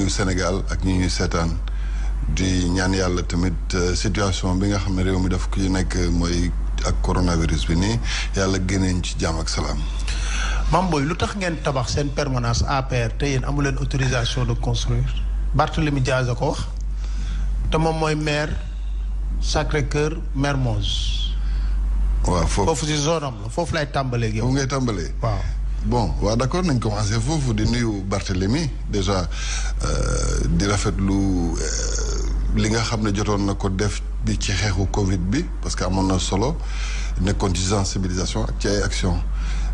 nuyu Sénégal ak ñi ñuy seetaan di ñaan yàlla tamit situation bi nga xam ne réew mi daf ki nekk mooy ak coronavirus bi nii yàlla génneen ci jàmm ak salaam. Mame Boye lu tax ngeen tabax seen permanence APR te yéen amu leen autorisation de construire Barthélémy Dias a ko wax te moom mooy maire Sacré-Cœur Mermoz. waaw foofu si zone am la foofu lay tàmbalee ak yow. foofu ngay tàmbalee. waaw bon waaw d'accord nañ commencé foofu di nuyu Barthélémy déjà di rafetlu li nga xam ne jotoon na ko def bi ci xeexu Covid bi parce que amoon na solo nekkoon ci sensibilisation ak ci ay action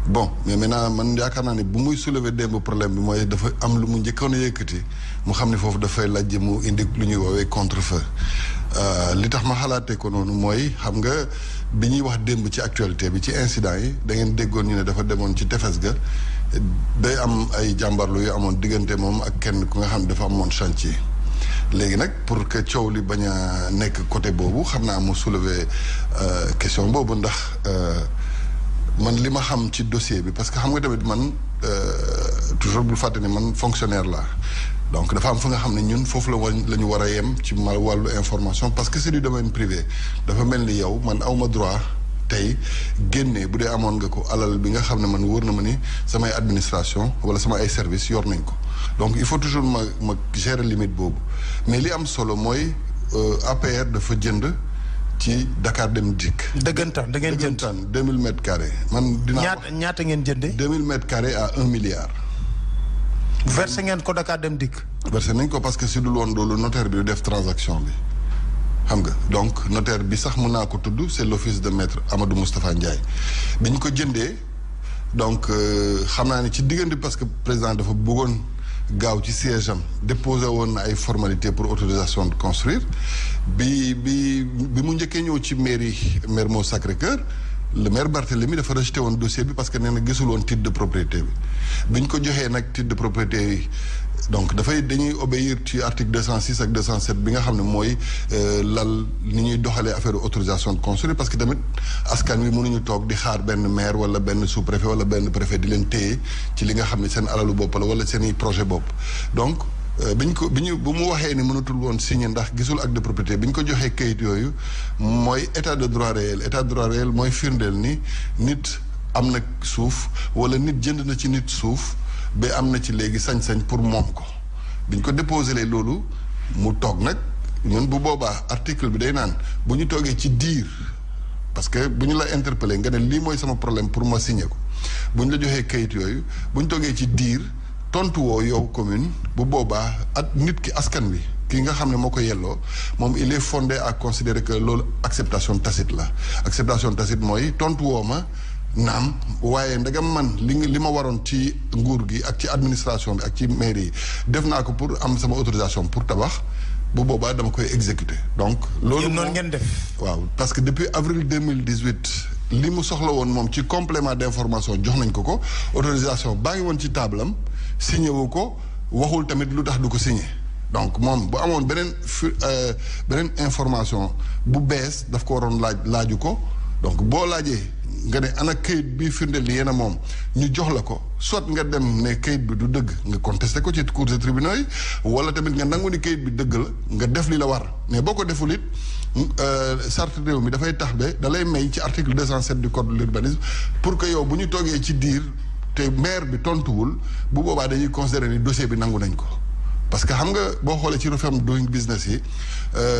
bon mais maintenant man yaakaar naa ne bu muy soulever démb problème bi mooy dafa am lu mu njëkkoon a yëkkati mu xam ne foofu dafay lajj mu indi lu ñuy woowee contre-feu li tax ma xalaatee ko noonu mooy xam nga bi ñuy wax démb ci actualité bi ci incident yi da ngeen déggoon ñu ne dafa demoon ci tefes ga day am ay jàmbarlu yu amoon diggante moom ak kenn ku nga xam ne dafa amoon chantier léegi nag pour que coow li bañ a nekk côté boobu xam naa mu soulever question boobu ndax man li ma xam ci dossier bi parce que xam nga tamit man toujours bul fàtte ne man fonctionnaire la donc dafa am fu nga xam ne ñun foofu la ñu war a yem ci ma wàllu information parce que c'est du domaine privé dafa mel ni yow man awma droit tey génne bu dee amoon nga ko alal bi nga xam ne man wóor na ma ni samay administration wala sama ay service yor nañ ko donc il faut toujours ma gérer limite boobu mais li am solo mooy APR dafa jënd ci Dakar Dem Dikk. dëggantaan da ngeen jënd 2000 mètres carrés man dinaa ñaata ngeen jëndee. 2000 mètres carrés à 1 milliard. versé ngeen ko Dakar Dem Dikk. versé nañ ko parce que si dul woon loolu notaire bi du def transaction bi xam nga donc notaire bi sax mën naa ko tudd c'est l'office de maître Amadou Moustapha Ndiaye bi ñu ko jëndee donc xam naa ne ci diggante parce que président dafa bëggoon gaaw ci siège am déposé woon na ay formalités pour autorisation de construire bi mu njëkkee ñëw ci mairie Mermoz Sacré-Cœur le maire Barthélémy dafa rejeté woon dossier bi parce que nee na gisul woon titre de propriété bi ñu ko joxee nag titre de propriété yi donc dañuy obéir ci article 206 ak 207 bi nga xam ne mooy lal ni ñuy doxalee affaire autorisation de construire parce que tamit askan wi mënuñu toog di xaar benn maire wala benn sous-préfet wala benn préfet di leen téye ci li nga xam ne seen alalu bopp la wala seen i projet bopp donc bu mu waxee ni mënatul woon signer ndax gisul acte de propriété bi ñu ko joxee kayit yooyu mooy état de droit réel mooy firndeel ni nit am na suuf wala nit jënd na ci nit suuf ba am na ci léegi sañ-sañ pour moom ko bi ñu ko déposé lee loolu mu toog nag ñun bu boobaa article bi day naan bu ñu toogee ci diir parce que bu ñu la interpellé nga ne lii mooy sama problème pour ma signer ko bu ñu la joxee kayit yooyu bu ñu toogee ci diir tontu woo yow commune bu boobaa ak nit ki askan wi ki nga xam ne moo ko yelloo moom il est fondé à considérer que loolu acceptation tacite la acceptation tacite mooy tontu woo ma naam waaye ndegam man li ma waroon ci nguur gi ak ci administration bi ak ci mairie yi def naa ko pour am sama autorisation pour tabax bu boobaa dama koy exécuter donc loolu noonu ngeen def waaw parce que depuis avril 2018 li mu soxla woon moom ci complément d'information jox nañ ko autorisation baa ngi woon ci table am signé wu ko waxul tamit lu tax du ko signé donc moom bu amoon beneen information bu bees daf ko waroon laaju ko donc boo laajee nga ne ana kayit bi firndeel ni yéen a moom ñu jox la ko soit nga dem ne kayit bi du dëgg nga contesté ko ci cours de tribunaux yi wala tamit nga nangu ni kayit bi dëgg la nga def li la war mais boo ko deful it charte réew mi dafay tax ba da lay may ci article 207 du code de l'urbanisme pour que yow bu ñu toogee ci diir te maire bi tontuwul bu boobaa dañuy considérer ni dossier bi nangu nañ ko parce que xam nga boo xoolee ci réforme doing business yi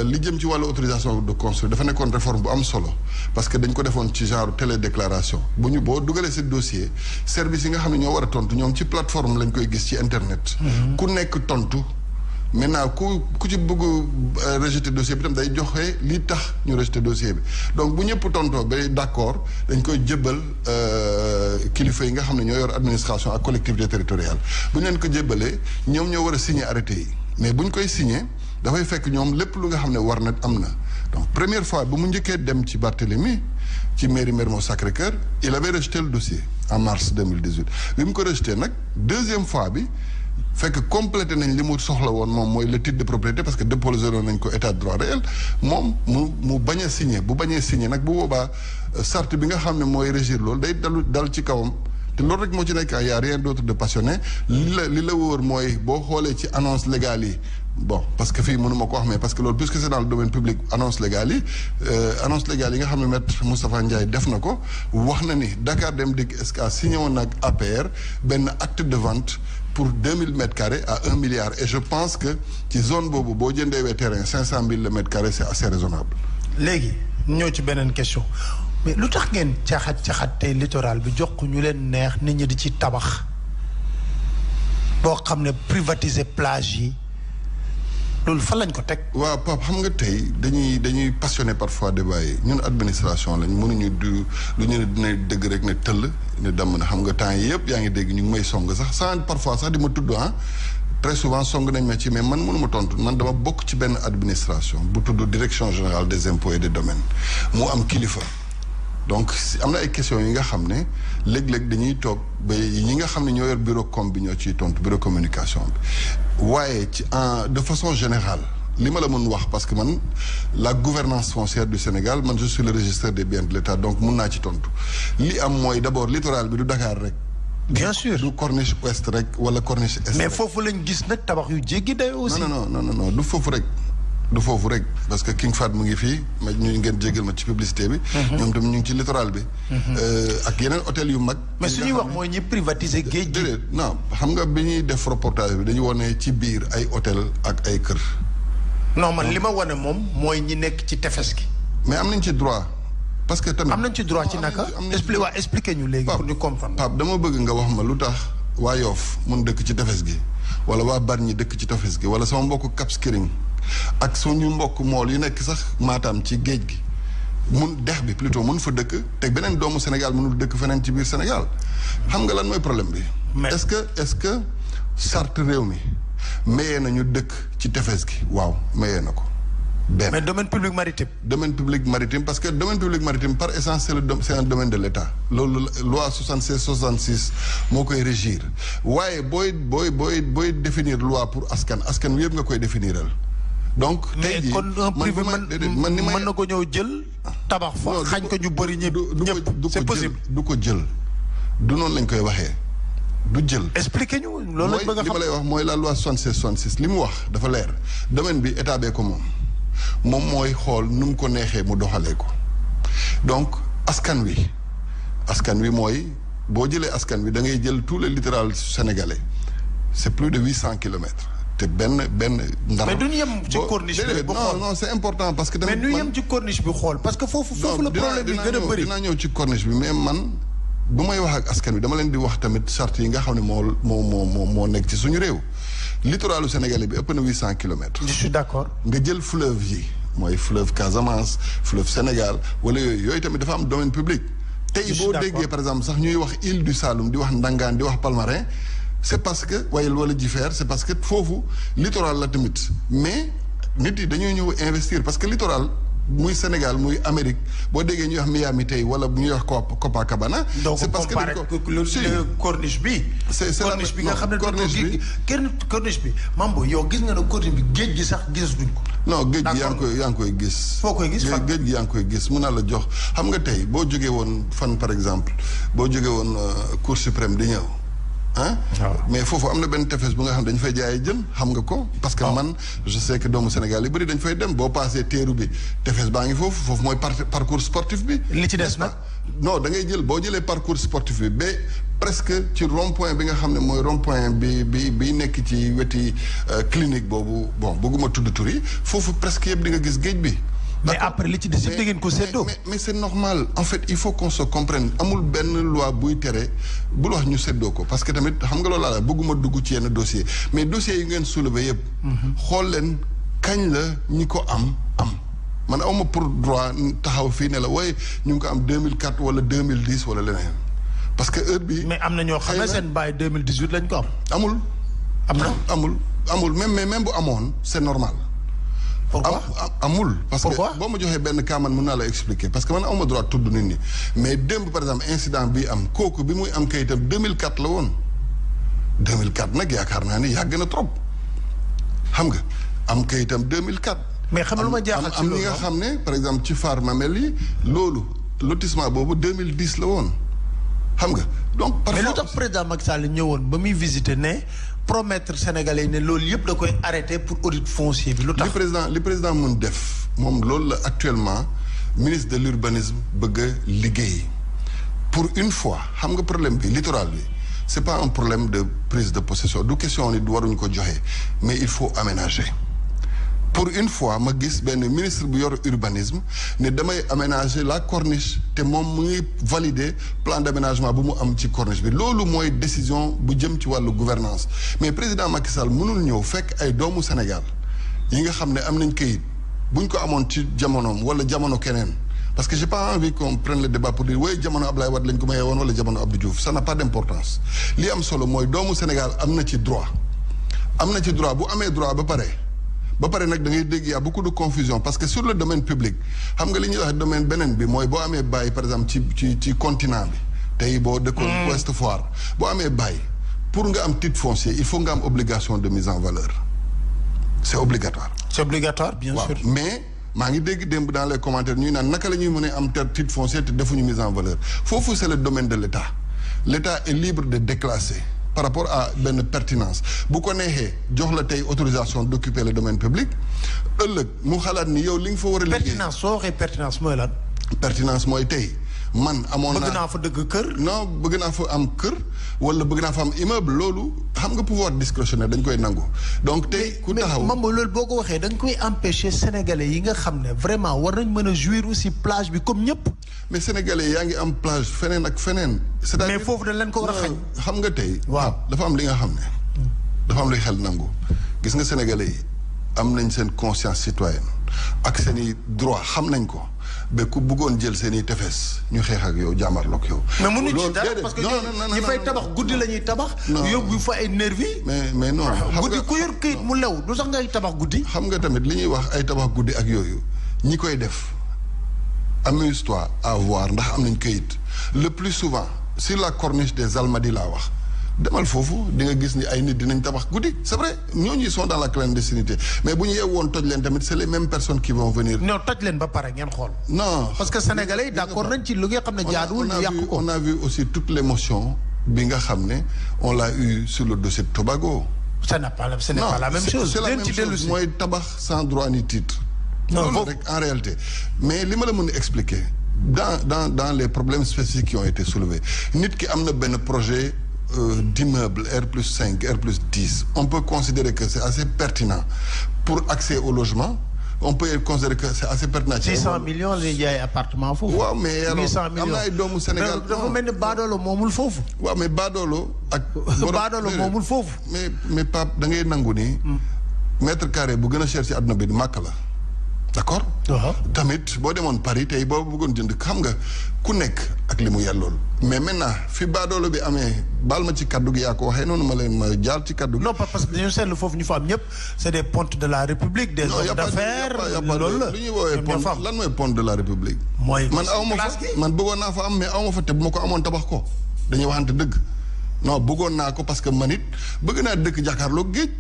li jëm ci wàllu autorisation de construire dafa nekkoon réforme bu am solo parce que dañ ko defoon ci genre télédéclaration boo dugalee ce dossier service yi nga xam ne ñoo war a tontu ñoom ci plateforme lañ koy gis ci internet. ku nekk tontu maintenant ku ci bëgg rejeter dossier bi tam day joxe lii tax ñu rejeter dossier bi donc bu ñëpp tontoo ba d'accord dañ koy jébbal kilifa yi nga xam ne ñoo yor administration ak collectivité territoriale bu ñu leen ko jébbalee ñoom ñoo war a signer arrêté yi mais bu ñu koy signer dafay fekk ñoom lépp lu nga xam ne war na am na donc première fois bu mu njëkkee dem ci Barthélémy ci mairie Mermoz Sacré-Cœur il avait rejeté le dossier en mars 2018 bi mu ko rejeté nag deuxième fois bi fekk complété nañ li mu soxla woon moom mooy le titre de propriété parce que déposé woon nañ ko état de droit réel moom mu bañ a signé bu bañee signé nag bu boobaa charte bi nga xam ne mooy régir loolu day dal ci kawam te loolu rek moo ci nekk y a rien d'autre de passionné li la wóor mooy boo xoolee ci annonce légale yi bon parce que fii mënuma ko wax mais parce que loolu puisque c'est dans le domaine public annonce légale yi nga xam ne maître Moustapha Ndiaye def na ko wax na ni Dakar Dem Dikk SK signé woon nag APR benn acte de vente pour 2000 mètres carrés à 1 milliard et je pense que ci zone boobu boo jëndeewee terrain 500 000 le mètre carré c'est assez raisonnable. léegi ñëw ci beneen question mais lu tax ngeen caxat tey littoral bi jox ko ñu leen neex nit ñi di ci tabax boo xam ne privatiser plage yi loolu fan lañ ko teg. waaw Pape xam nga tey dañuy passionné parfois débat yi ñun administration lañ mënuñu du lu ñu ne dina dëgg rek ne tëll ne damm na xam nga temps yi yëpp yaa ngi dégg ñu ngi may song sax sans parfois sax di ma tudd très souvent song nañ ma ci mais man mënuma tontu man dama bokk ci benn administration bu tudd direction générale des impôts et des domaines mu am kilifa. donc am na ay questions yi nga xam ne léeg-léeg dañuy toog ba ñi nga xam ne ñoo yor bureau com bi ñoo ciy tontu bureau communication bi waaye ci de façon générale li ma la mën wax parce que man la gouvernance foncière du Sénégal man je suis le registre des biens de l'État donc mun naa ci tontu li am mooy d'abord littoral bi du Dakar rek. bien sûr du corniche ouest rek wala corniche est. mais foofu lañ gis nag tabax yu jéggi day aussi. non du foofu rek. du foofu rek parce que King Fahd mu ngi fii ma ñu ngeen jégal ma ci publicité bi. ñoom tamit ñu ngi ci littoral bi. ak yeneen hôtel yu mag. mais su ñuy wax mooy ñi privatiser géej gi. non xam nga bi ñuy def reportage bi dañu wone ci biir ay hôtel ak ay kër. non man li ma wane moom mooy ñi nekk ci tefes gi. mais am nañ ci droit. parce que tamit am nañ ci droit ci naka. expliquer ñu léegi pour ñu comprendre. Pape dama bëgg nga wax ma lu tax waa Yoff mun dëkk ci tefes gi wala waa Bargny dëkk ci tefes gi wala sama mbokku Cap Skirring ak suñu mbokk mool yu nekk sax Matam ci géej gi mun dex bi plutôt mun fa dëkk te beneen doomu Sénégal mënul dëkk feneen ci biir Sénégal xam nga lan mooy problème bi. est-ce que charte réew mi mayee nañu dëkk ci tefes gi waaw mayee na ko. benn mais domaine public maritime. domaine public maritime parce que domaine public maritime par essence c'est un domaine de l'État loolu loi 76 moo koy régir waaye booy définir loi pour askan wi yëpp nga koy définiral. donc tey jii kon un privé mën na ko ñëw jël tabax fa xañ ko ñu bëri ñëpp c'est possible du ko jël du noonu lañ koy waxee du jël. expliquez ñu loolu lañ bëgg a xam li ma lay wax mooy la loi 76 li mu wax dafa leer domaine bi état bee ko moom mooy xool nu mu ko neexee mu doxalee ko donc askan wi mooy boo jëlee askan wi da ngay jël tout le littoral sénégalais c'est plus de 800 kilomètres te benn ndar. mais duñu yem ci corniche bi non c'est important parce que. mais ñu yem ci corniche bi xool parce que foofu la problème bi gën a bëri. dinaa ñëw ci corniche bi mais man bu may wax ak askan wi dama leen di wax tamit charte yi nga xam ne moo nekk ci suñu réew. littoralu sénégalais bi ëpp na 800 kilomètres. je suis d'accord. nga jël fleuve yi mooy fleuve Casamance fleuve Sénégal wala yooyu tamit dafa am domaine public. tey boo déggee par exemple sax ñuy wax île du Saloum di wax Ndangaan di wax Palmarin c'est parce que wala Jifeer c'est parce que foofu littoral la tamit mais nit yi dañoo ñëw investir parce que littoral muy Sénégal muy Amérique boo déggee ñuy wax Miami tey wala ñuy wax Copacabana. c'est parce que corniche bi. c'est corniche bi nga xam ne corniche bi Mambo yow gis nga ne corniche bi géej gi sax gisatuñ ko. non géej gi yaa ngi koy gis. foo koy gis géej gi yaa ngi koy gis mun naa la jox xam nga tey boo jógee woon fan par exemple boo jógee woon Cour suprême di ñëw. mais foofu am na benn tefes bu nga xam ne dañu fay jaayee jën xam nga ko. parce que man je sais que doomu Sénégal yi bëri dañu fay dem boo passé teeru bi tefes baa ngi foofu mooy parcours sportif bi. li ci des nag. non da ngay jël boo jëlee parcours sportif bi ba presque ci rond point bi nga xam ne mooy rond point bi nekk ci weti clinique boobu bon bëgguma tudd tur yi foofu presque yëpp di nga gis géej bi. mais après li ci des yëpp da ngeen ko séddoo. mais c'est normal en fait il faut qu'on se comprenne amul benn loi buy tere bul wax ñu séddoo ko parce que tamit xam nga loolu laa la bëgguma dugg ci yenn dossier mais dossiers yi ngeen soulever yëpp. xool leen kañ la ñi ko am man awma pour droit taxaw fii ne la waaye ñu ngi ko am 2004 wala 2010 wala leneen parce que heure bi mais am na ñoo xam ne seen bàyyi 2018 lañ ko am. amul même bu amoon c'est normal. pourquoi amul parce que boo ma joxee benn cas man mën naa la expliquer parce que man awma droit tudd nit ñi mais démb par exemple incident bi am kooku bi muy am kayitam 2004 la woon 2004 nag yaakaar naa ni yàgg na trop xam nga am kayitam 2004. mais xam nga lu ma jaaxal ci loolu am ñi nga xam ne par exemple ci Far Mamel yi loolu lotissement boobu 2010 la woon xam nga donc. mais lu tax président Macky Sall ñëwoon ba muy visiter ne promettre Sénégalais ne loolu yëpp da koy arrêter pour audit foncier bi lu tax. li président mun def moom loolu la actuellement ministre de l'urbanisme bëgg a liggéey pour une fois xam nga problème bi littoral bi c'est pas un problème de prise de possession du question ni waruñu ko joxe mais il faut aménager. pour une fois ma gis benn ministre bu yor urbanisme ne damay aménager la corniche te moom mu ngi valider plan d'aménagement bu mu am ci corniche bi loolu mooy décision bu jëm ci wàllu gouvernance mais président Macky Sall mënul ñëw fekk ay doomu Sénégal yi nga xam ne am nañ këyit buñ ko amoon ci jamonoom wala jamono keneen parce que j'ai pas envie qu'on prenne le débat pour dire oui jamono Ablaye Wade lañ ko mayee woon wala jamono Abdou Diouf ça n'a pas d'importance li am solo mooy doomu Sénégal am na ci droit bu amee droit ba pare nag da ngay dégg y a beaucoup de confusion parce que sur le domaine public xam nga li ñuy wax domaine beneen bi mooy boo amee bàyyi par exemple ci continent bi tey boo dëkkoon Ouest Foire boo amee bàyyi pour nga am titre foncier il faut nga am obligation de mise en valeur c'est obligatoire. C'est obligatoire bien sûr. mais maa ngi dégg démb dans les commentaires ñuy naan naka la ñuy mën a am titre foncier te defuñu mise en valeur foofu c'est le domaine de l'État. L'État est libre de déclasser par rapport à benn pertinence bu ko neexee jox la tey autorisation d'occuper le domaine public ëllëg mu xalaat ni yow li nga fa war a liggéey. pertinence soo waxee pertinence mooy lan. pertinence mooy tey man amoon naa bëgg naa fa dëgg kër. non bëgg naa fa am kër wala bëgg naa fa am immeuble loolu xam nga pouvoir discrétionnaire dañ koy nangu donc tey ku taxaw mais loolu boo ko waxee da nga koy empêcher sénégalais yi nga xam ne vraiment war nañ mën a jouir aussi plage bi comme ñëpp. mais sénégalais yaa ngi am plage feneen ak feneen. c'est-à-dire mais foofu dañ leen ko war a xañ. xam nga tey. waaw dafa am li nga xam ne. dafa am luy xel nangu. gis nga sénégalais yi am nañ seen conscience citoyenne ak seen i droit xam nañ ko ba ku bëggoon jël seen i tefes ñu xeex ak yow jàmmarloog yow. mais mënuñ ci dara parce que ñi fay tabax guddi la ñuy tabax. yóbbu fa ay nervi. mais non. xam guddi ku yor këyit mu lew du sax ngay tabax guddi. xam nga tamit li ñuy wax ay tabax guddi ak yooyu ñi koy def. amuse-toi à voir ndax am nañ këyit le plus souvent sur la corniche des Almadies laa wax demal foofu di nga gis ni ay nit dinañ tabax guddi c'est vrai ñooñu sont dans la clandestinité mais bu ñu yeewoon toj leen tamit c'est les mêmes personnes qui vont venir. non toj leen ba pare ngeen xool. non parce que sénégalais yi d'accord nañ ci lu nga xam ne jaaduwul ñu yàq ko. on a vu aussi toute l'émotion bi nga xam ne on l'a eu sur le dossier de Tobago. ce n'est pas la même chose. c'est la même chose mooy tabax sans droit ni titre. non loolu rek en réalité mais li ma la mën a expliquer dans les problèmes spécifiques qui ont été soulevés nit ki am na benn projet d'immeuble R+5 R+10 on peut considérer que c'est assez pertinent pour accès au logement on peut considérer que c'est assez pertinent. 600 millions la ñuy jaay appartement foofu. waaw mais alors 800 millions am na ay doomu Sénégal. dafa mel ni Baadoolo moomul foofu. waaw mais Baadoolo ak. Baadoolo moomul foofu. mais Pape da ngay nangu ni. mètre carré bu gën a cher ci àdduna bi màkk la. d'accord. tamit boo demoon Paris tey boo bëggoon jënd xam nga ku nekk ak li mu yellool mais maintenant fi baadoolo bi amee baal ma ci kaddu gi yaa ko waxee noonu ma leen ma jaar ci kaddu gi. non parce que dañu seetlu foofu ñu fa am ñëpp c'est des pontes de la République. des hommes d'affaires loolu la lu ñuy woowee pont lan mooy pont de la République. mooy man aw ma fa man bëggoon naa fa am mais aw ma fa te bu ma ko amoon tabax ko dañuy waxante dëgg non bëggoon naa ko parce que man it bëgg naa dëkk jàkkaarloo géej.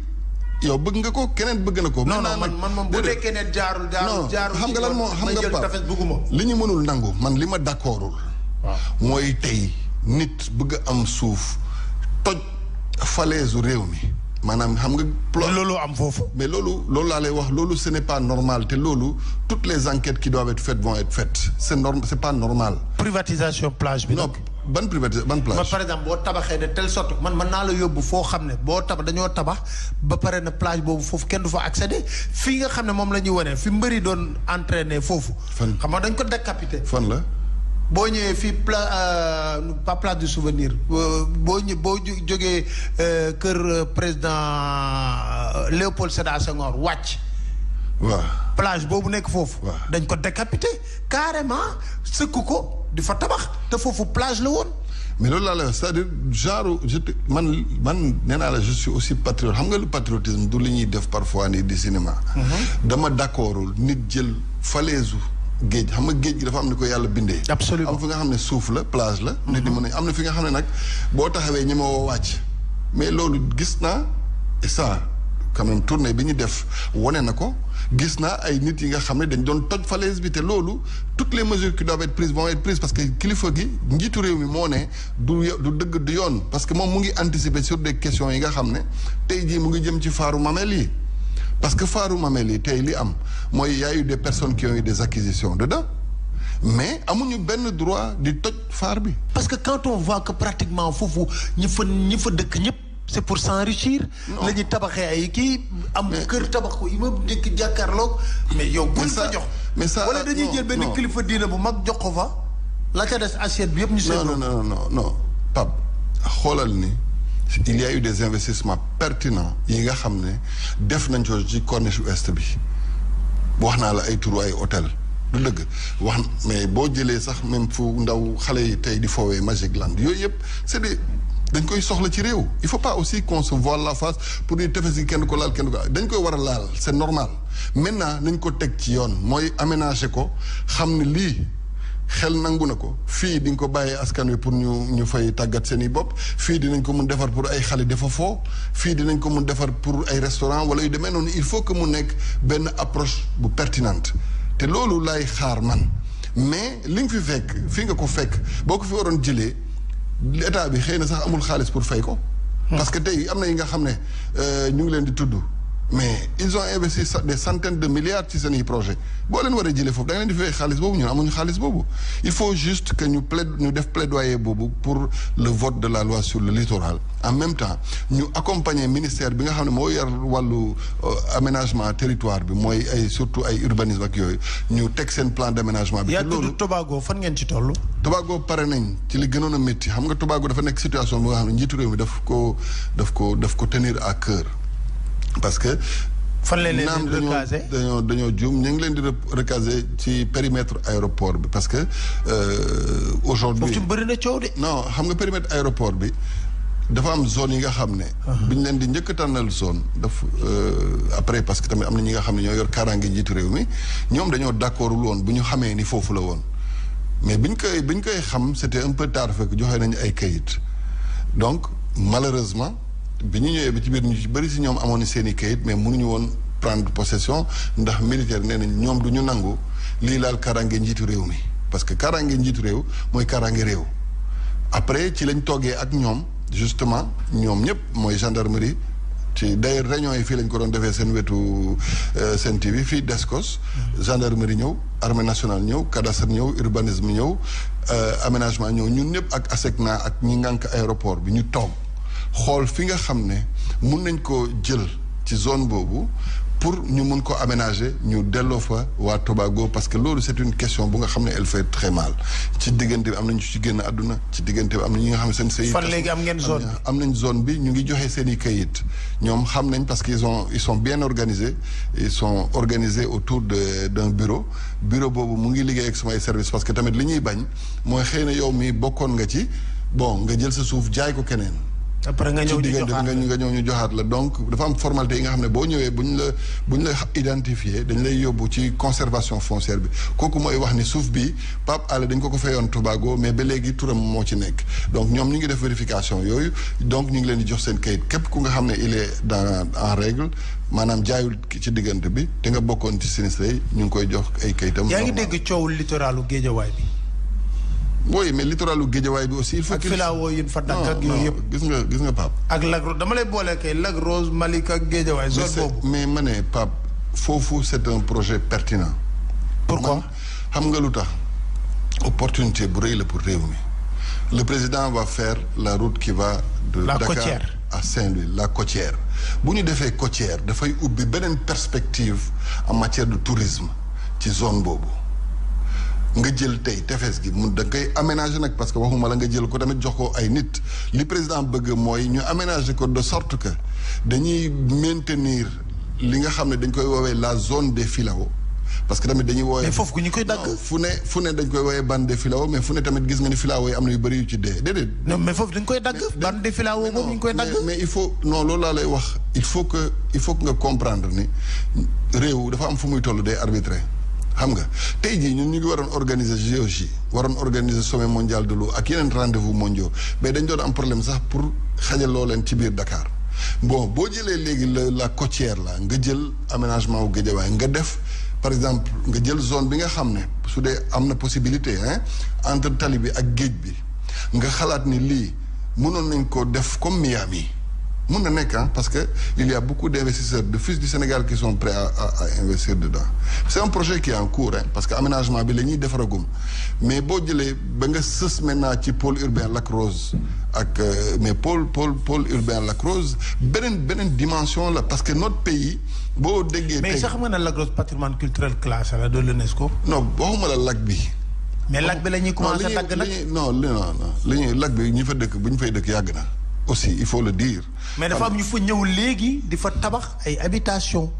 yow bëgg nga ko keneen bëgg na ko. non man moom bu fekkee ne jaarul xam nga lan moo xam nga Pape li ñu mënul nangu man li ma d'accordul mooy tey nit bëgg am suuf toj falaise réew mi maanaam xam nga. loolu am foofu. mais loolu laa lay wax loolu ce n'est pas normal te loolu toutes les enquêtes qui doivent être faites vont être faites c'est pas normal. privatisation plage bi. non ban privatisation ban plage. par exemple boo tabaxee de telle sorte man mën naa la yóbbu foo xam ne boo dañoo tabax ba pare na plage boobu foofu kenn du fa accéder fii nga xam ne moom la ñuy wane fi mbëri doon entraîner foofu. fan xam nga dañ ko décapité. fan la. boo ñëwee fii pas place du souvenir boo jógee kër président Léopold Sédar Senghor wàcc. waaw plage boobu nekk foofu. dañ ko décapité carrément sëkk ko di fa tabax te foofu plage la woon. mais loolu laa lay wax c'est-à-dire genre man nee naa la je suis aussi patriote xam nga lu patriotisme du li ñuy def parfois nii di cinéma. dama d'accordul nit jël falaise géej xam nga géej gi dafa am ni ko yàlla bindee. absolument am fi nga xam ne suuf la plage la. nit di mën a am na fi nga xam ne nag boo taxawee ñi ma woo wàcc. mais loolu gis naa et ça quand même tournée bi ñu def wane na ko gis naa ay nit yi nga xam ne dañ doon toj falaise bi te loolu toutes les mesures qui doivent être prises vont être prises parce que kilifa gi njiitu réew mi moo ne du dëgg du yoon parce que moom mu ngi anticiper sur des questions yi nga xam ne tey jii mu ngi jëm ci faaru mamel yi parce que faaru mamel yi tey li am mooy y a eu des personnes qui ont eu des acquisitions dedans mais amuñu benn droit di toj faar bi. parce que quand on voit que pratiquement foofu ñi fa dëkk ñëpp. c'est pour s'enrichir. la ñuy tabaxee ay kii am kër tabax ko immeuble nekk jàkkaarloog. mais yow buñ fa jox. mais ça wala dañuy jël benn kilifa diina bu mag jox ko fa. la ca des assiette bi yëpp ñu seetlu. non Pape xoolal ni il y a eu des investissements pertinents yi nga xam ne def nañ ko ci corniche ouest bi wax naa la ay turu ay hôtel du dëgg wax mais boo jëlee sax même fu ndaw xale yi tey di foowee Magic Land yooyu yëpp c'est des. dañ koy soxla ci réew il faut pas aussi qu'on se voile la face pour di tefes gi kenn ko laal kenn ko dañ koy war a laal c'est normal maintenant nañ ko teg ci yoon mooy aménager ko xam ne lii xel nangu na ko fii di nga ko bàyyee askan wi pour ñu fay tàggat seen i bopp fii dinañ ko mun defar pour ay xale dafa foo fii dinañ ko mun defar pour ay restaurant wala yu demee noonu il faut que mu nekk benn approche bu pertinente te loolu laay xaar man mais li nga fi fekk fii nga ko fekk boo ko fi waroon jëlee état bi xëy na sax amul xaalis pour fay ko. parce que tey am na yi nga xam ne ñu ngi leen di tudd mais ils ont investi des centaines de milliards ci seen i projet boo leen war a jëlee foofu da nga leen di fay xaalis boobu ñun amuñu xaalis boobu il faut juste que ñu def plaidoyer boobu pour le vote de la loi sur le littoral en même temps ñu accompagner ministère bi nga xam ne moo yor wàllu aménagement territoire bi mooy ay surtout ay urbanisme ak yooyu ñu teg seen plan d'aménagement bi. te loolu Tobago fan ngeen ci toll. Tobago pare nañ ci li gënoon a métti xam nga Tobago dafa nekk situation bi nga xam ne njiitu réew mi daf ko tenir à cœur parce que. fan la leen di recaser dañoo juum ñu ngi leen di recaser ci périmètre aéroport bi parce que aujourd'hui foofu ci bëri na coow de. non xam nga périmètre aéroport bi dafa am zone yi nga xam ne. bi ñu leen di njëkk a tànnal zone après parce que tamit am na ñi nga xam ne ñoo yor kaaraange njiitu réew mi ñoom dañoo d'accordul woon bu ñu xamee ni foofu la woon mais biñ koy xam c'était un peu tard fekk joxe nañu ay kayit donc malheureusement. bi ñu ñëwee ba ci biir ñu ci bëri si ñoom amoon na seen i kayit mais mënuñu woon prendre possession ndax militaire nee nañ ñoom du ñu nangu lii laal kaaraange njiitu réew mi parce que kaaraange njiitu réew mooy kaaraange réew après ci lañ toggee ak ñoom justement ñoom ñëpp mooy gendarmerie ci d'ailleurs réunion yi fii lañ ko doon defee seen wetu Sen TV fii Descos gendarmerie ñëw armée nationale ñëw cadastre ñëw urbanisme ñëw aménagement ñëw ñun ñëpp ak ASECNA ak ñi ngànk aéroport bi ñu toog xool fi nga xam ne mun nañ ko jël ci zone boobu pour ñu mun ko aménager ñu delloo fa waa Tobago parce que loolu c'est une question bu nga xam ne elle fait très mal ci diggante bi am nañu ci génn àdduna ci diggante bi am na ñi nga xam ne seen sëy fan léegi am ngeen zone am nañ zone bi ñu ngi joxe seen i kayit ñoom xam nañ parce que ils sont bien organisés ils sont organisés autour d'un bureau boobu mu ngi liggéey ak samay service parce que tamit li ñuy bañ mooy xëy na yow mi bokkoon nga ci bon nga jël sa suuf jaay ko keneen après nga ñëw ñu joxaat la donc dafa am formalité yi nga xam ne boo ñëwee bu ñu la identifier dañ lay yóbbu ci conservation foncière bi kooku mooy wax ni suuf bi Pape Alé dañ ko fayoon Tobago mais ba léegi turam moo ci nekk donc ñoom ñu ngi def vérification yooyu donc ñu ngi leen di jox seen kayit képp ku nga xam ne il est en règle maanaam jaayul ci diggante bi te nga bokkoon ci sinistre yi ñu ngi koy jox ay kayitam. yaa ngi dégg coowul littoralu Guédiawaye bi. oui mais littoralu Guédiawaye bi aussi il faut que filao yi fa dagg ak yooyu yëpp gis nga Pape ak Lac Rose dama lay boole kay Lac Rose Malika ak Guédiawaye zone boobu mais ma ne Pape foofu c'est un projet pertinent. Pourquoi xam nga lu tax opportunité bu rëy la pour réew mi le président va faire la route qui va de Dakar à Saint-Louis la côtière bu ñu defee côtière dafay ubbi beneen perspective en matière de tourisme ci zone boobu nga jël tey tefes gi mun da koy aménager nag parce que waxuma la nga jël ko tamit jox ko ay nit li président bëgg mooy ñu aménager ko de sorte que dañuy maintenir li nga xam ne dañ koy woowee la zone des filaos parce que tamit dañuy woowee. mais foofu ñu koy dagg. fu ne dañ koy woowee bande des filaos mais fu ne tamit gis nga ni filaos yi am na yu bëri yu ci dee déedéet. non mais foofu dañ koy dagg. bande des filaos boobu ñu koy dagg. mais il faut non loolu laa lay wax il faut que nga comprendre ni réew dafa am fu muy toll day arbitrer. xam nga tey jii ñun ñu ngi waroon organiser JOJ waroon organiser sommet mondial de l'eau ak yeneen rendez-vous mondiaux mais dañ doon am problème sax pour xajaloo leen ci biir Dakar bon boo jëlee léegi la côtière la nga jël aménagement wu Guédiawaye nga def par exemple nga jël zone bi nga xam ne su dee am na possibilité entre tali bi ak géej bi nga xalaat ni lii mënoon nañ ko def comme Miami mun na nekk parce que il y a beaucoup d'investisseurs de fils du Sénégal qui sont prêts à investir dedans c'est un projet qui est en cours parce que aménagement bi la ñuy defaragum mais boo jëlee ba nga sës maintenant ci pôle urbain Lac Rose ak mais pôle urbain Lac Rose beneen dimension la parce que notre pays boo déggee. mais sax xam nga ne Lac Rose patrimoine culturel classé la de l'UNESCO. non waxuma la lac bi. mais lac bi la ñuy commencé dagg nag non li ñuy lac bi ñi fa dëkk bu ñu fay dëkk yàgg na. aussi il faut le dire. mais dafa am ñu fa ñëw léegi di fa tabax ay habitation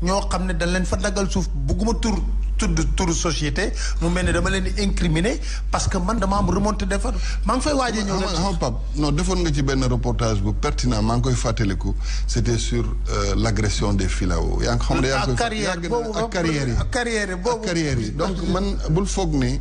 ñoo xam ne dañ leen fa daggal suuf bugguma tudd société mu mel ne dama leen di incriminer parce que man dama am remonté defar maa ngi fay waajee ñëw. xam Pape non defoon nga ci benn reportage bu pertinent maa ngi koy fàttaliku c'était sur l'agression des filaos. yaa ngi xam ne yaa ngi koy ak carrière yi donc man bul foog ni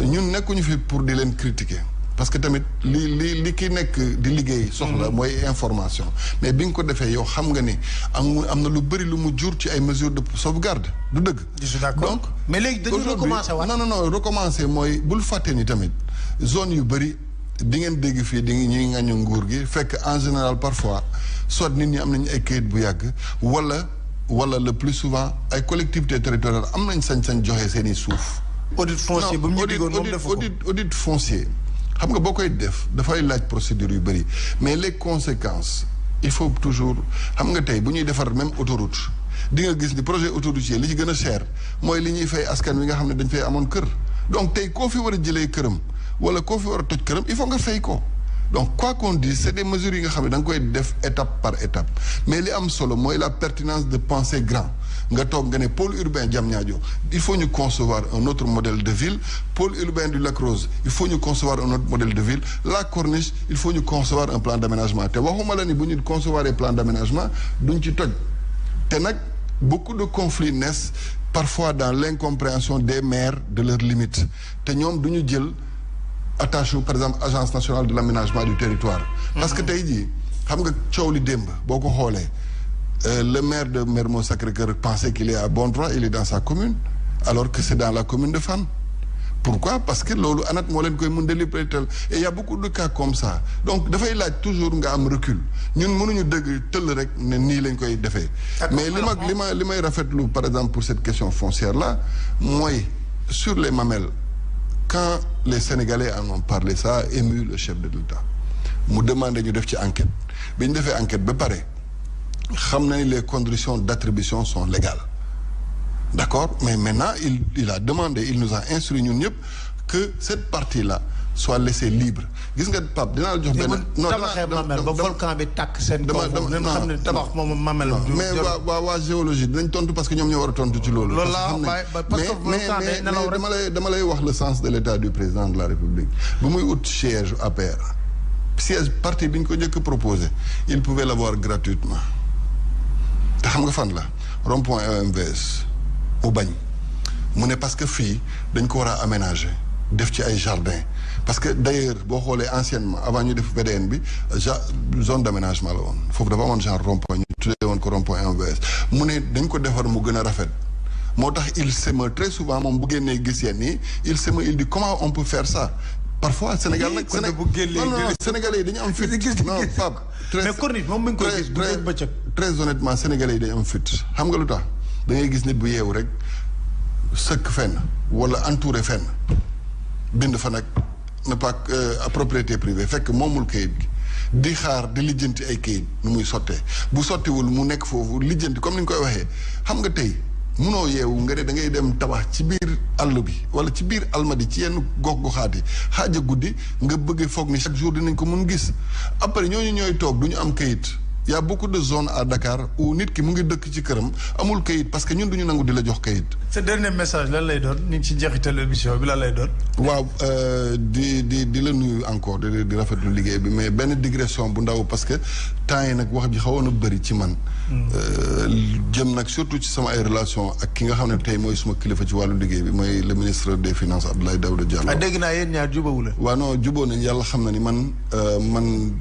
ñun nekkuñu fi pour di leen critiquer. parce que tamit li ki nekk di liggéey soxla mooy information mais bi nga ko defee yow xam nga ni am na lu bëri lu mu jur ci ay mesures de sauvegarde du dëgg. je suis d'accord donc mais léegi dañu recommencer waat non recommencer mooy bul fàtte ni tamit zone yu bëri di ngeen dégg fii ñuy ŋàññu nguur gi fekk en général parfois soit nit ñi am nañu ay kayit bu yàgg wala le plus souvent ay collectivités territoriales am nañ sañ-sañ joxe seen i suuf. audit foncier bu ñu diggoon moom defu ko audit foncier. xam nga boo koy def dafay laaj procédure yu bëri mais les conséquences il faut toujours xam nga tey bu ñuy defar même autoroute di nga gis ni projet autoroutier li ci gën a cher mooy li ñuy fay askan wi nga xam ne dañ fay amoon kër donc tey koo fi war a jëlee këram wala koo fi war a toj këram il faut nga fay ko donc quoi qu'on dise c'est des mesures yi nga xam ne da nga koy def étape par étape mais li am solo mooy la pertinence de penser grand nga toog nga ne pôle urbain Diamniadio il faut ñu concevoir un autre modèle de ville pôle urbain du Lac Rose il faut ñu concevoir un autre modèle de ville la Corniche il faut ñu concevoir un plan d'aménagement te waxuma la ni bu ñu concevoir un plan d'aménagement duñ ci toj te nag beaucoup de conflits naissent parfois dans l'incompréhension des maires de leurs limites te ñoom du ñu jël attaché par exemple agence nationale de l'aménagement du territoire parce que tey jii xam nga coow li démb boo ko xoolee le maire de Mermoz Sacré-Cœur pensait qu'il est à bon droit il est dans sa commune alors que c'est dans la commune de Fann pourquoi parce que loolu ANAT moo leen koy mun délibéré tel et il y a beaucoup de cas comme ça donc dafay laaj toujours nga am recul ñun mënuñu dëgg tëll rek ne nii lañ koy defee mais li may rafetlu par exemple pour cette question foncière là mooy sur les mamelles quand les Sénégalais en ont parlé ça a ému le chef de l'État mu demandé ñu def ci enquête bi ñu defee enquête ba pare xam na ni les conditions d'attribution sont légales d'accord mais maintenant il a demandé il nous a instruit ñun ñëpp que cette partie-là soit laissée libre gis nga Pape dinaa la jox benn non tabaxee Mamel ba volcan bi tàkk seen kaw foofu nañ xam ne tabax moom Mamel mais waa géologie dinañ tontu parce que ñoom ñoo war a tontu ci loolu mais dama lay wax le sens de l'état du président de la République bu muy ut siège APR siège parti bi ñu ko njëkk proposé il pouvait l'avoir gratuitement te xam nga fan la rond-point EMVS mu bañ mu ne parce que fii dañ ko war a aménager def ci ay jardin parce que d'ailleurs boo xoolee anciennement avant ñu def VDN bi zone d'aménagement la woon foofu dafa amoon genre rond-point ñu tuddee woon ko rond-point EMVS mu ne dañ ko defar mu gën a rafet moo tax il s'émeut très souvent moom bu génnee gis yenn yi il s'émeut il dit comment on peut faire ça parfois Sénégal nag Sénégalais yi dañu am fit non Pape mais Corniche moom mi ngi koy gis bu bëccëg très honnêtement Sénégalais yi dañu am fit xam nga lu tax da ngay gis nit bu yeewu rek sëkk fenn wala entouré fenn bind fa nag ne pas propriété privée fekk moomul kayit gi di xaar di lijjanti ay kayit nu muy sottee bu sottiwul mu nekk foofu lijjanti comme ni nga koy waxee xam nga tey munoo yeewu nga ne da ngay dem tabax ci biir àll bi wala ci biir almadi ci yenn gox-goxaat yi xaaja guddi nga bëgg foog ni chaque jour dinañ ko mun gis après ñooñu ñooy toog du ñu am kayit y a beaucoup de zones à Dakar où nit ki mu ngi dëkk ci këram amul kayit parce que ñun duñu nangu di la jox kayit. ce dernier message lan lay doon ni ci jeexital émission bi lan lay doon. waaw di la nuyu encore di rafetlu liggéey bi mais benn digression bu ndaw parce que temps yi nag wax ji xawoon a bëri ci man. jëm nag surtout ci sama ay relation ak ki nga xam ne tey mooy suma kilifa ci wàllu liggéey bi mooy le ministre des finances Abdoulaye Daouda Diallo. dégg naa yéen ñaar jubóowu la. waaw non jubóo nañ yàlla xam na ni man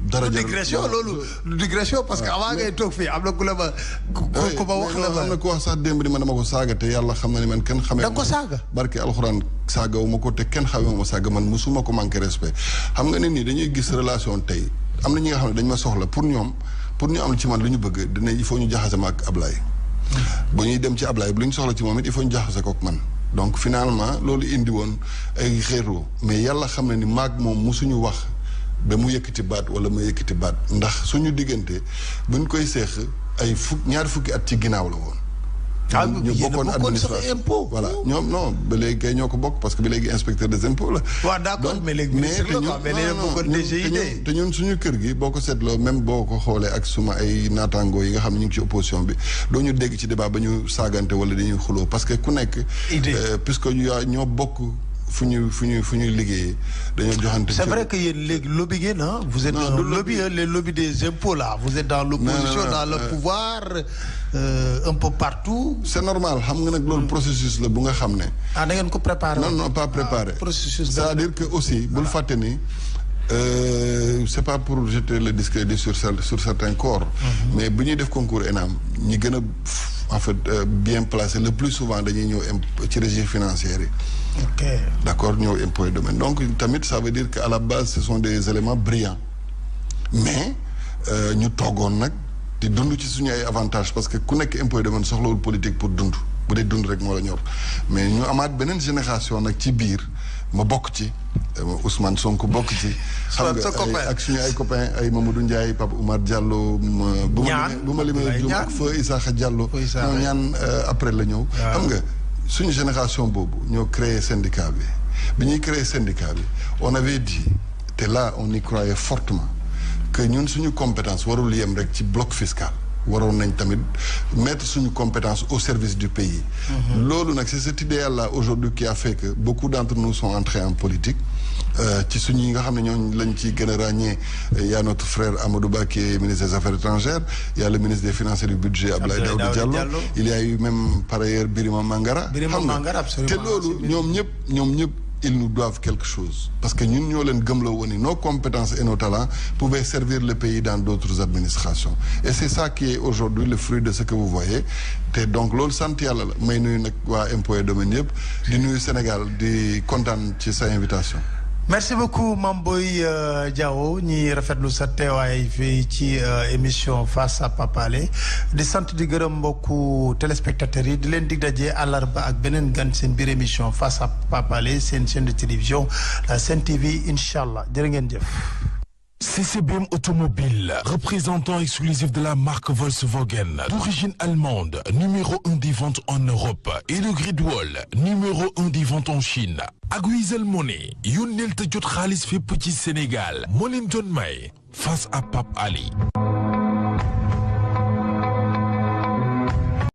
dara jar digression loolu digression parce que avant ngay toog fii am na ku la ma ku ma wax la ma am na ku wax sax démb di ma dama ko saaga te yàlla xam na ni man kenn xamee da ko saaga barke alxuraan saagawu ma ko te kenn xamee ma saaga man musuma ko manqué respect xam nga nit ñi dañuy gis relation tey am na ñi nga xam ne dañ ma soxla pour ñu am ci man lu ñu bëgg dina il faut ñu jaxase ma ak Ablaye bu ñuy dem ci Ablaye bu lu ñu soxla ci moom it il faut ñu jaxase ko ak man donc finalement loolu indi woon ay xeeroo mais yàlla xam na ni maag moom musuñu wax ba mu yëkkati baat wala ma yëkkati baat ndax suñu diggante buñ koy seex ay ñaari fukki at ci ginnaaw la woon. ñu bokkoon administration impôt voilà ñoom non ba léegi kay ñoo ko bokk parce que ba léegi inspecteur des impôts la. waaw d'accord mais léegi ministre la quoi mais léegi bokkoon DGID te ñun suñu kër gi boo ko seetloo même boo ko xoolee ak suma ay naataangoo yi nga xam ne ñu ngi ci opposition bi doo ñu dégg ci débat ba ñu saagante wala dañuy xuloo parce que ku nekk. puisque ñoo bokk. fu ñuy liggéeyee dañoo joxante. c'est vrai que yéen léegi lobby ngeen ah. vous êtes dans le lobby les lobbies des impôts là. vous êtes dans l'opposition dans le pouvoir un peu partout. c'est normal xam nga nag loolu processus la bu nga xam ne. da ngeen ko préparé. non pas préparé. processus c'est-à-dire que aussi bul fàtte ni c'est pas pour jeter le discrédit sur certains corps. mais bu ñuy def concours ENAM ñi gën a en fait bien placé le plus souvent dañuy ñëw ci régie financière yi. ok d'accord ñëw impôt et domaine donc tamit ça veut dire que à la base ce sont des éléments brillants mais ñu toogoon nag di dund ci suñu ay avantages parce que ku nekk impôt et domaine soxlawul politique pour dund bu dee dund rek moo la ñor mais ñu amaat beneen génération nag ci biir ma bokk ci Ousmane Sonko bokk ci. xam nga ak suñu ay copains ay Mamadou Ndiaye Pape Oumar Diallo. bu ma limee jum ak Feu Isaaxa Diallo. ñoo ñaan après la ñëw. xam nga suñu génération boobu ñoo créé syndicat bi ñuy créé syndicat bi on avait dit te là on y croyait fortement que ñun suñu compétence warul yem rek ci bloc fiscal. waroon nañ tamit mettre suñu compétence au service du pays. loolu nag c'est cet idéal là aujourd'hui qui a fait que beaucoup d'entre nous sont entrés en politique ci suñu yi nga xam ne ñooñu lañ ci gën a ràññee y a notre frère Amadou Ba qui est ministre des Affaires étrangères il y a le ministre des Finances et du Budget Abdoulaye Daouda Diallo il y a eu même par ailleurs Birima Mangara xam nga te loolu ñoom ñëpp ils nous doivent quelque chose parce que ñun ñoo leen gëmloo woon ni nos compétences et nos talents pouvaient servir le pays dans d'autres administrations et c'est ça qui est aujourd'hui le fruit de ce que vous voyez te donc loolu sant yàlla la may nuyu nag waa impôt et domaine yëpp di nuyu Sénégal di kontaan ci sa invitation. merci beaucoup Mame Boye Diao ñi rafetlu sa teewaay fii ci émission Face à Pape Alé di sant di gërëm mbokku téléspectateurs yi di leen dig daje àllarba ak beneen gan seen biir émission Face à Pape Alé seen chaîne de télévision la Sen TV incha allah jërë ngeen jëf. CCBM Automobile, représentant exclusif de la marque Volkswagen, d'origine allemande, numéro 1 des ventes en Europe, et le Gridwall, numéro 1 des ventes en Chine. ak Wizall Money yónneel te jot xaalis fépp ci Sénégal moo leen doon may Face à Pape Alé.